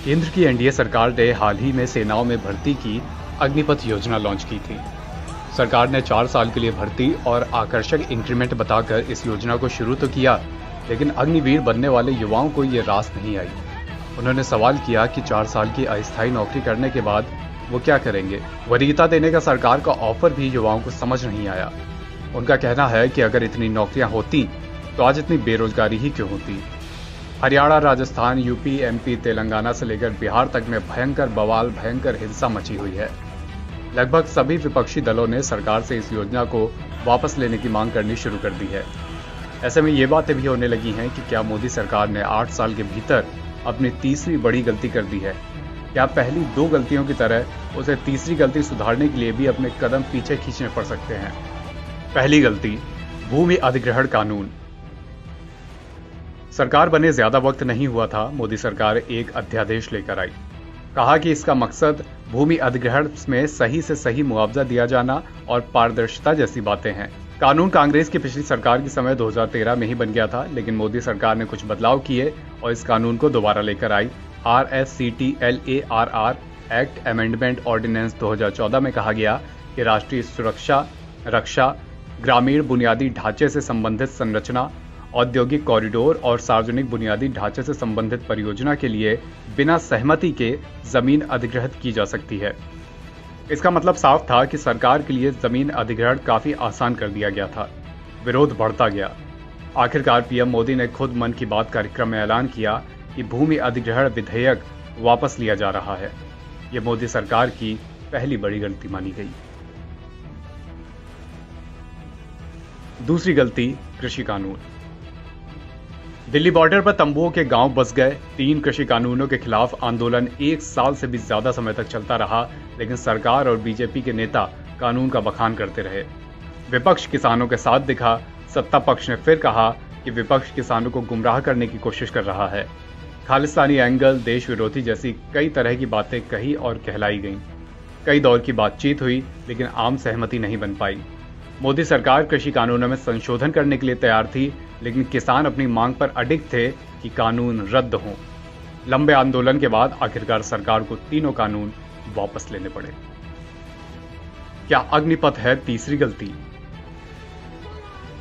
केंद्र की एनडीए सरकार ने हाल ही में सेनाओं में भर्ती की अग्निपथ योजना लॉन्च की थी। सरकार ने 4 साल के लिए भर्ती और आकर्षक इंक्रीमेंट बताकर इस योजना को शुरू तो किया, लेकिन अग्निवीर बनने वाले युवाओं को ये रास नहीं आई। उन्होंने सवाल किया कि 4 साल की अस्थायी नौकरी करने के बाद वो क्या करेंगे। वरीयता देने का सरकार का ऑफर भी युवाओं को समझ नहीं आया। उनका कहना है कि अगर इतनी नौकरियां होती तो आज इतनी बेरोजगारी ही क्यों होती। हरियाणा, राजस्थान, यूपी, एमपी, तेलंगाना से लेकर बिहार तक में भयंकर बवाल, भयंकर हिंसा मची हुई है। लगभग सभी विपक्षी दलों ने सरकार से इस योजना को वापस लेने की मांग करनी शुरू कर दी है। ऐसे में ये बातें भी होने लगी हैं कि क्या मोदी सरकार ने 8 साल के भीतर अपनी तीसरी बड़ी गलती कर दी है। क्या पहली 2 गलतियों की तरह उसे तीसरी गलती सुधारने के लिए भी अपने कदम पीछे खींचने पड़ सकते हैं। पहली गलती, भूमि अधिग्रहण कानून। सरकार बने ज्यादा वक्त नहीं हुआ था, मोदी सरकार एक अध्यादेश लेकर आई। कहा कि इसका मकसद भूमि अधिग्रहण में सही से सही मुआवजा दिया जाना और पारदर्शिता जैसी बातें हैं। कानून कांग्रेस की पिछली सरकार के समय 2013 में ही बन गया था, लेकिन मोदी सरकार ने कुछ बदलाव किए और इस कानून को दोबारा लेकर आई। RSCTLARR एक्ट अमेंडमेंट ऑर्डिनेंस 2014 में कहा गया कि राष्ट्रीय सुरक्षा, रक्षा, ग्रामीण बुनियादी ढांचे से संबंधित संरचना, औद्योगिक कॉरिडोर और सार्वजनिक बुनियादी ढांचे से संबंधित परियोजना के लिए बिना सहमति के जमीन अधिग्रहित की जा सकती है। इसका मतलब साफ था कि सरकार के लिए जमीन अधिग्रहण काफी आसान कर दिया गया था। विरोध बढ़ता गया। आखिरकार पीएम मोदी ने खुद मन की बात कार्यक्रम में ऐलान किया कि भूमि अधिग्रहण विधेयक वापस लिया जा रहा है। यह मोदी सरकार की पहली बड़ी गलती मानी गई। दूसरी गलती, कृषि कानून। दिल्ली बॉर्डर पर तंबुओं के गांव बस गए। 3 कृषि कानूनों के खिलाफ आंदोलन 1 साल से भी ज्यादा समय तक चलता रहा, लेकिन सरकार और बीजेपी के नेता कानून का बखान करते रहे। विपक्ष किसानों के साथ दिखा। सत्ता पक्ष ने फिर कहा कि विपक्ष किसानों को गुमराह करने की कोशिश कर रहा है। खालिस्तानी एंगल, देश विरोधी जैसी कई तरह की बातें कही और कहलाई गईं। कई दौर की बातचीत हुई, लेकिन आम सहमति नहीं बन पाई। मोदी सरकार कृषि कानूनों में संशोधन करने के लिए तैयार थी, लेकिन किसान अपनी मांग पर अडिग थे कि कानून रद्द हों। लंबे आंदोलन के बाद आखिरकार सरकार को तीनों कानून वापस लेने पड़े। क्या अग्निपथ है तीसरी गलती?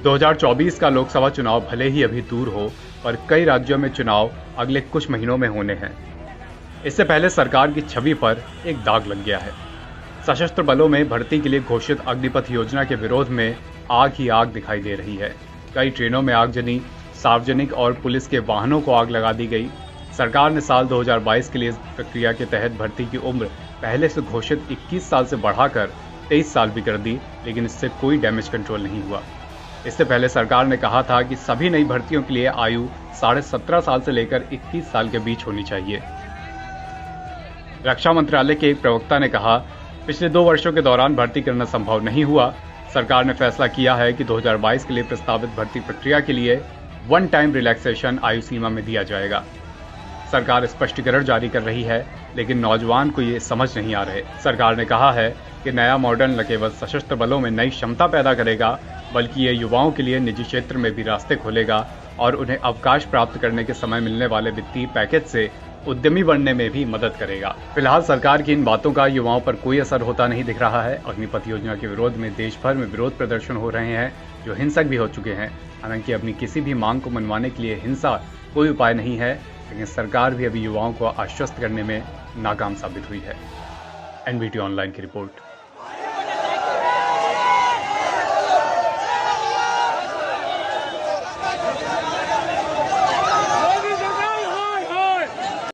2024 का लोकसभा चुनाव भले ही अभी दूर हो, पर कई राज्यों में चुनाव अगले कुछ महीनों में होने हैं। इससे पहले सरकार की छवि पर एक दाग लग गया है। सशस्त्र बलों में भर्ती के लिए घोषित अग्निपथ योजना के विरोध में आग ही आग दिखाई दे रही है। कई ट्रेनों में आगजनी, सार्वजनिक और पुलिस के वाहनों को आग लगा दी गई। सरकार ने साल 2022 के लिए इस प्रक्रिया के तहत भर्ती की उम्र पहले से घोषित 21 साल से बढ़ाकर 23 साल भी कर दी, लेकिन इससे कोई डैमेज कंट्रोल नहीं हुआ। इससे पहले सरकार ने कहा था कि सभी नई भर्तियों के लिए आयु 17.5 साल से लेकर 21 साल के बीच होनी चाहिए। रक्षा मंत्रालय के एक प्रवक्ता ने कहा, पिछले 2 वर्षों के दौरान भर्ती करना संभव नहीं हुआ। सरकार ने फैसला किया है कि 2022 के लिए प्रस्तावित भर्ती प्रक्रिया के लिए 1 टाइम रिलैक्सेशन आयु सीमा में दिया जाएगा। सरकार स्पष्टीकरण जारी कर रही है, लेकिन नौजवान को ये समझ नहीं आ रहे। सरकार ने कहा है कि नया मॉडल न केवल सशस्त्र बलों में नई क्षमता पैदा करेगा, बल्कि ये युवाओं के लिए निजी क्षेत्र में भी रास्ते खोलेगा और उन्हें अवकाश प्राप्त करने के समय मिलने वाले वित्तीय पैकेज से उद्यमी बनने में भी मदद करेगा। फिलहाल सरकार की इन बातों का युवाओं पर कोई असर होता नहीं दिख रहा है। अग्निपथ योजना के विरोध में देश भर में विरोध प्रदर्शन हो रहे हैं, जो हिंसक भी हो चुके हैं। हालांकि अपनी किसी भी मांग को मनवाने के लिए हिंसा कोई उपाय नहीं है, लेकिन सरकार भी अभी युवाओं को आश्वस्त करने में नाकाम साबित हुई है। एनवीटी ऑनलाइन की रिपोर्ट।